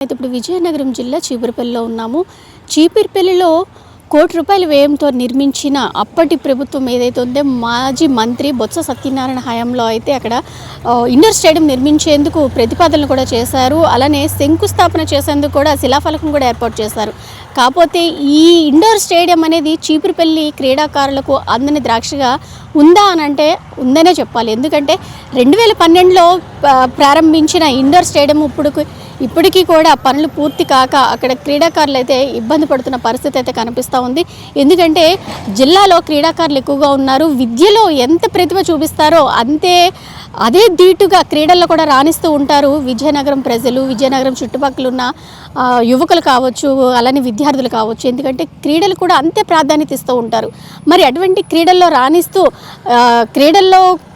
అయితే ఇప్పుడు విజయనగరం జిల్లా చీపురుపల్లిలో ఉన్నాము. చీపురుపల్లిలో ₹1,00,00,000 వ్యయంతో నిర్మించిన అప్పటి ప్రభుత్వం ఏదైతే ఉందో మాజీ మంత్రి బొత్స సత్యనారాయణ హయాంలో అయితే అక్కడ ఇండోర్ స్టేడియం నిర్మించేందుకు ప్రతిపాదనలు కూడా చేశారు. అలానే శంకుస్థాపన చేసేందుకు కూడా శిలాఫలకం కూడా ఏర్పాటు చేశారు. కాకపోతే ఈ ఇండోర్ స్టేడియం అనేది చీపురుపల్లి క్రీడాకారులకు అందని ద్రాక్షగా ఉందా అని అంటే ఉందనే చెప్పాలి. ఎందుకంటే 2012లో ప్రారంభించిన ఇండోర్ స్టేడియం ఇప్పటికీ కూడా పనులు పూర్తి కాక అక్కడ క్రీడాకారులు అయితే ఇబ్బంది పడుతున్న పరిస్థితి అయితే కనిపిస్తూ ఉంది. ఎందుకంటే జిల్లాలో క్రీడాకారులు ఎక్కువగా ఉన్నారు. విద్యలో ఎంత ప్రతిభ చూపిస్తారో అదే ధీటుగా క్రీడల్లో కూడా రాణిస్తూ ఉంటారు విజయనగరం ప్రజలు, విజయనగరం చుట్టుపక్కల ఉన్న యువకులు కావచ్చు, అలానే విద్యార్థులు కావచ్చు. ఎందుకంటే క్రీడలు కూడా అంతే ప్రాధాన్యత ఇస్తూ ఉంటారు. మరి అటువంటి క్రీడల్లో రాణిస్తూ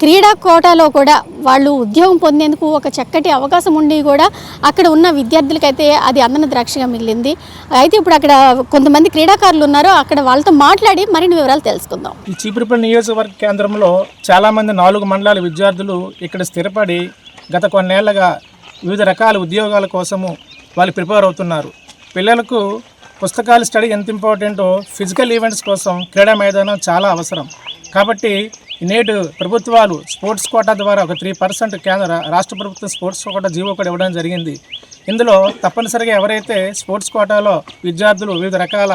క్రీడా కోటాలో కూడా వాళ్ళు ఉద్యోగం పొందేందుకు ఒక చక్కటి అవకాశం ఉండి కూడా అక్కడ ఉన్న విద్యార్థులకైతే అది అందని ద్రాక్షగా మిగిలింది. అయితే ఇప్పుడు అక్కడ కొంతమంది క్రీడాకారులు ఉన్నారు, అక్కడ వాళ్ళతో మాట్లాడి మరిన్ని వివరాలు తెలుసుకుందాం. ఈ చీపురుపల్లి నియోజకవర్గ కేంద్రంలో చాలామంది 4 మండలాల విద్యార్థులు ఇక్కడ స్థిరపడి గత కొన్నేళ్లుగా వివిధ రకాల ఉద్యోగాల కోసము వాళ్ళు ప్రిపేర్ అవుతున్నారు. పిల్లలకు పుస్తకాలు స్టడీ ఎంత ఇంపార్టెంటో ఫిజికల్ ఈవెంట్స్ కోసం క్రీడా మైదానం చాలా అవసరం. కాబట్టి నేడు ప్రభుత్వాలు స్పోర్ట్స్ కోటా ద్వారా ఒక 3% రాష్ట్ర ప్రభుత్వం స్పోర్ట్స్ కోటా జీవో కూడా ఇవ్వడం జరిగింది. ఇందులో తప్పనిసరిగా ఎవరైతే స్పోర్ట్స్ కోటాలో విద్యార్థులు వివిధ రకాల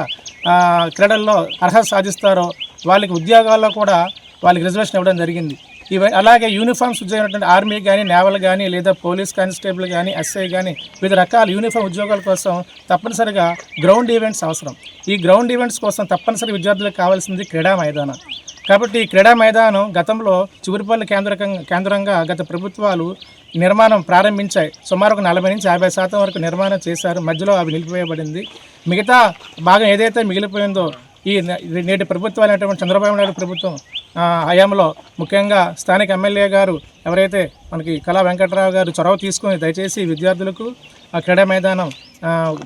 క్రీడల్లో అర్హత సాధిస్తారో వాళ్ళకి ఉద్యోగాల్లో కూడా వాళ్ళకి రిజర్వేషన్ ఇవ్వడం జరిగింది. అలాగే యూనిఫామ్స్ ఉద్యోగం ఆర్మీ కానీ, నేవల్ కానీ, లేదా పోలీస్ కానిస్టేబుల్ కానీ, ఎస్ఐ కానీ వివిధ రకాల యూనిఫామ్ ఉద్యోగాల కోసం తప్పనిసరిగా గ్రౌండ్ ఈవెంట్స్ అవసరం. ఈ గ్రౌండ్ ఈవెంట్స్ కోసం తప్పనిసరి విద్యార్థులకు కావాల్సింది క్రీడా మైదానం. కాబట్టి ఈ క్రీడా మైదానం గతంలో చీపురుపల్లి కేంద్రంగా గత ప్రభుత్వాలు నిర్మాణం ప్రారంభించాయి. సుమారు 40 నుంచి 50% వరకు నిర్మాణం చేశారు. మధ్యలో అవి నిలిపివేయబడింది. మిగతా భాగం ఏదైతే మిగిలిపోయిందో ఈ నేటి ప్రభుత్వాలు అయినటువంటి చంద్రబాబు నాయుడు ప్రభుత్వం హయాంలో ముఖ్యంగా స్థానిక ఎమ్మెల్యే గారు ఎవరైతే మనకి కళా వెంకట్రావు గారు చొరవ తీసుకొని దయచేసి విద్యార్థులకు ఆ క్రీడా మైదానం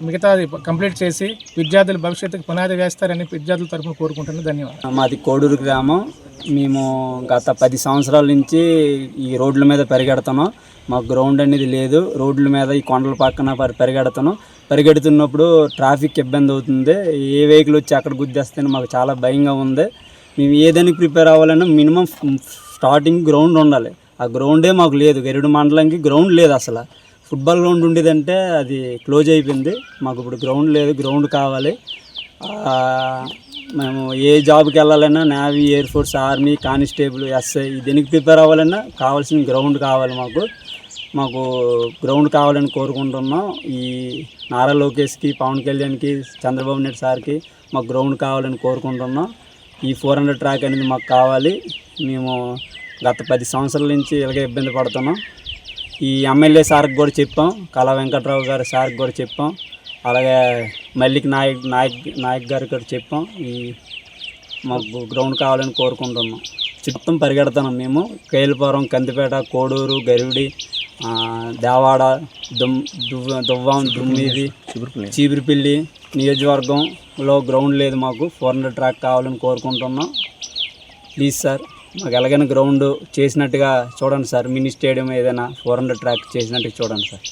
మిగతాది కంప్లీట్ చేసి విద్యార్థుల భవిష్యత్తుకు పునాది వేస్తారని విద్యార్థుల తరఫున కోరుకుంటున్నాను. ధన్యవాదాలు. మాది కోడూరు గ్రామం. మేము గత 10 సంవత్సరాల నుంచి ఈ రోడ్ల మీద పరిగెడుతున్నాం. మాకు గ్రౌండ్ అనేది లేదు. రోడ్ల మీద ఈ కొండల పక్కన పరిగెడుతున్నప్పుడు ట్రాఫిక్ ఇబ్బంది అవుతుంది. ఏ వెహికల్ వచ్చి అక్కడ గుద్దేస్తే మాకు చాలా భయంగా ఉంది. మేము ఏదైనా ప్రిపేర్ అవ్వాలన్నా మినిమం స్టార్టింగ్ గ్రౌండ్ ఉండాలి. ఆ గ్రౌండే మాకు లేదు. గరుడు మండలంకి గ్రౌండ్ లేదు. అసలు ఫుట్బాల్ గ్రౌండ్ ఉండేదంటే అది క్లోజ్ అయిపోయింది. మాకు ఇప్పుడు గ్రౌండ్ లేదు. గ్రౌండ్ కావాలి. మేము ఏ జాబ్కి వెళ్ళాలన్నా navy, air force, army, constable, SI దేనికి ప్రిపేర్ అవ్వాలన్నా కావాల్సిన గ్రౌండ్ కావాలి. మాకు గ్రౌండ్ కావాలని కోరుకుంటున్నాం. ఈ నారా లోకేష్కి, పవన్ కళ్యాణ్కి, చంద్రబాబు నాయుడు సార్కి మాకు గ్రౌండ్ కావాలని కోరుకుంటున్నాం. ఈ 400 ట్రాక్ అనేది మాకు కావాలి. మేము గత 10 సంవత్సరాల నుంచి ఇలాగే ఇబ్బంది పడుతున్నాం. ఈ ఎమ్మెల్యే సార్కి కూడా చెప్పాం, కళా వెంకట్రావు గారి సార్కి కూడా చెప్పాం, అలాగే మల్లిక్ నాయక్ గారికి కూడా చెప్పాం. మాకు గ్రౌండ్ కావాలని కోరుకుంటున్నాం. చుట్టం పరిగెడుతున్నాం మేము. కేలుపురం, కందిపేట, కోడూరు, గరివిడి, దేవాడ, దువ్వాం, దుమ్మిది, చీపురుపల్లి నియోజకవర్గంలో గ్రౌండ్ లేదు. మాకు 400 ట్రాక్ కావాలని కోరుకుంటున్నాం. ప్లీజ్ సార్, మాకు ఎలాగైనా గ్రౌండ్ చేసినట్టుగా చూడండి సార్. మినీ స్టేడియం ఏదైనా 400 ట్రాక్ చేసినట్టుగా చూడండి సార్.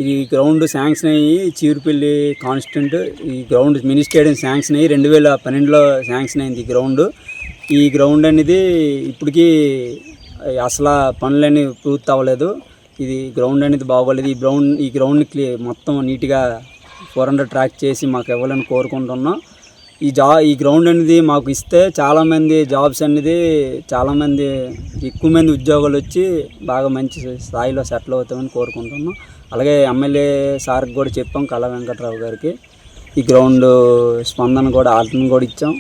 ఈ గ్రౌండ్ శాంక్షన్ అయ్యి చీపురుపల్లి కాన్స్టిట్యూంట్ ఈ గ్రౌండ్ మినీ స్టేడియం శాంక్షన్ అయ్యి 2012లో శాంక్షన్ అయింది ఈ గ్రౌండ్ అనేది ఇప్పటికీ అసలు పనులన్నీ పూర్తి అవ్వలేదు. ఇది గ్రౌండ్ అనేది బాగోలేదు. ఈ గ్రౌండ్ని మొత్తం నీట్గా 400 ట్రాక్ చేసి మాకు ఇవ్వాలని కోరుకుంటున్నాం. ఈ గ్రౌండ్ అనేది మాకు ఇస్తే చాలామంది జాబ్స్ అనేది ఎక్కువ మంది ఉద్యోగాలు వచ్చి బాగా మంచి స్థాయిలో సెటిల్ అవుతామని కోరుకుంటున్నాం. అలాగే ఎమ్మెల్యే సార్కి కూడా చెప్పాం, కళా వెంకట్రావు గారికి. ఈ గ్రౌండ్ స్పందన కూడా ఆల్టర్ని కూడా ఇచ్చాం.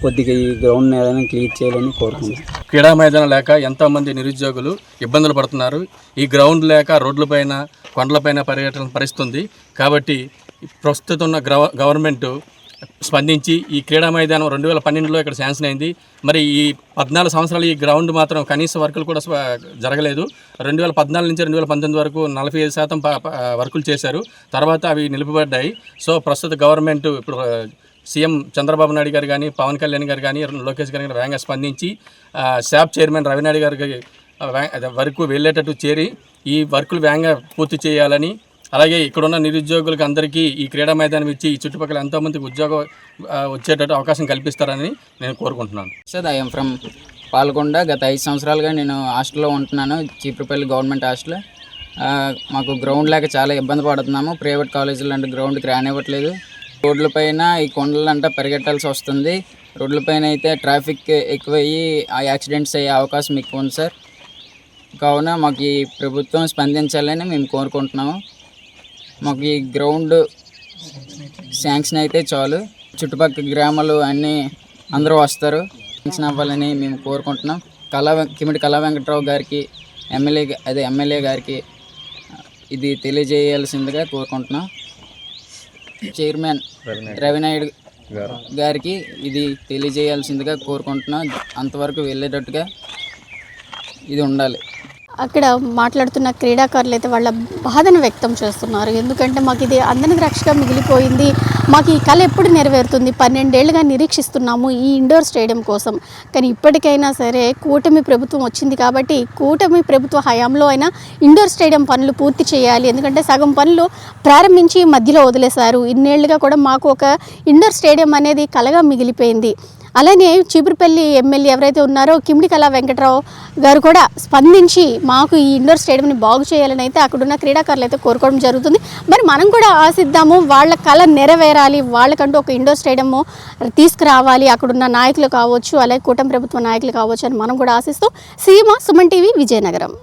కొద్దిగా ఈ గ్రౌండ్ ఏదైనా క్లియర్ చేయాలని కోరుకుంటున్నాం. క్రీడా మైదానం లేక ఎంతోమంది నిరుద్యోగులు ఇబ్బందులు పడుతున్నారు. ఈ గ్రౌండ్ లేక రోడ్లపైన, కొండలపైన పరిగెట్టడం పరిస్థితుంది. కాబట్టి ప్రస్తుతం ఉన్న గవర్నమెంట్ స్పందించి ఈ క్రీడా మైదానం 2012లో ఇక్కడ శాంక్షన్ అయింది. మరి ఈ 14 సంవత్సరాలు ఈ గ్రౌండ్ మాత్రం కనీస వర్కులు కూడా జరగలేదు. 2014 నుంచి 2019 వరకు 45% వర్కులు చేశారు. తర్వాత అవి నిలిపిబడ్డాయి. సో ప్రస్తుత గవర్నమెంట్ ఇప్పుడు సీఎం చంద్రబాబు నాయుడు గారు కానీ, పవన్ కళ్యాణ్ గారు కానీ, లోకేష్ గారు కానీ వేగంగా స్పందించి శాప్ చైర్మన్ రవినాయుడు గారికి వరకు వెళ్ళేటట్టు చేరి ఈ వర్కులు వేగంగా పూర్తి చేయాలని అలాగే ఇక్కడున్న నిరుద్యోగులకు అందరికీ ఈ క్రీడా మైదానం ఇచ్చి ఈ చుట్టుపక్కల ఎంతోమందికి ఉద్యోగం వచ్చేటట్టు అవకాశం కల్పిస్తారని నేను కోరుకుంటున్నాను. Sir I'm from Palakonda. గత 5 సంవత్సరాలుగా నేను హాస్టల్లో ఉంటున్నాను, చీపురుపల్లి గవర్నమెంట్ హాస్టల్. మాకు గ్రౌండ్ లేక చాలా ఇబ్బంది పడుతున్నాము. ప్రైవేట్ కాలేజీలు అంటే గ్రౌండ్కి రానివ్వట్లేదు. రోడ్లపైన ఈ కొండలంట పరిగెట్టాల్సి వస్తుంది. రోడ్లపైన అయితే ట్రాఫిక్ ఎక్కువయ్యి ఆ యాక్సిడెంట్స్ అయ్యే అవకాశం ఎక్కువ ఉంది సార్. కావున మాకు ఈ ప్రభుత్వం స్పందించాలని మేము కోరుకుంటున్నాము. మాకు ఈ గ్రౌండ్ శాంక్షన్ అయితే చాలు. చుట్టుపక్కల గ్రామాలు అన్నీ అందరూ వస్తారు, శాంక్షన్ అవ్వాలని మేము కోరుకుంటున్నాం. కిమిడి కళా వెంకట్రావు గారికి ఎమ్మెల్యే గారికి ఇది తెలియజేయాల్సిందిగా కోరుకుంటున్నాం. చైర్మన్ రవినాయుడు గారికి ఇది తెలియజేయాల్సిందిగా కోరుకుంటున్నాం. అంతవరకు వెళ్ళేటట్టుగా ఇది ఉండాలి. అక్కడ మాట్లాడుతున్న క్రీడాకారులు అయితే వాళ్ళ బాధను వ్యక్తం చేస్తున్నారు. ఎందుకంటే మాకు ఇది అందని ద్రాక్షగా మిగిలిపోయింది, మాకు ఈ కళ ఎప్పుడు నెరవేరుతుంది, 12 ఏళ్ళుగా నిరీక్షిస్తున్నాము ఈ ఇండోర్ స్టేడియం కోసం. కానీ ఇప్పటికైనా సరే కూటమి ప్రభుత్వం వచ్చింది కాబట్టి కూటమి ప్రభుత్వ హయాంలో అయినా ఇండోర్ స్టేడియం పనులు పూర్తి చేయాలి. ఎందుకంటే సగం పనులు ప్రారంభించి మధ్యలో వదిలేశారు. ఇన్నేళ్లుగా కూడా మాకు ఒక ఇండోర్ స్టేడియం అనేది కళగా మిగిలిపోయింది. అలానే చీపురుపల్లి ఎమ్మెల్యే ఎవరైతే ఉన్నారో కిమిడి కళా వెంకట్రావు గారు కూడా స్పందించి మాకు ఈ ఇండోర్ స్టేడియంని బాగు చేయాలని అయితే అక్కడున్న క్రీడాకారులు అయితే కోరుకోవడం జరుగుతుంది. మరి మనం కూడా ఆశిద్దాము, వాళ్ళ కళ నెరవేరాలి, వాళ్ళకంటూ ఒక ఇండోర్ స్టేడియము తీసుకురావాలి అక్కడున్న నాయకులు కావచ్చు, అలాగే కూటమి ప్రభుత్వ నాయకులు కావచ్చు అని మనం కూడా ఆశిస్తూ. సీమ సుమన్ టీవీ, విజయనగరం.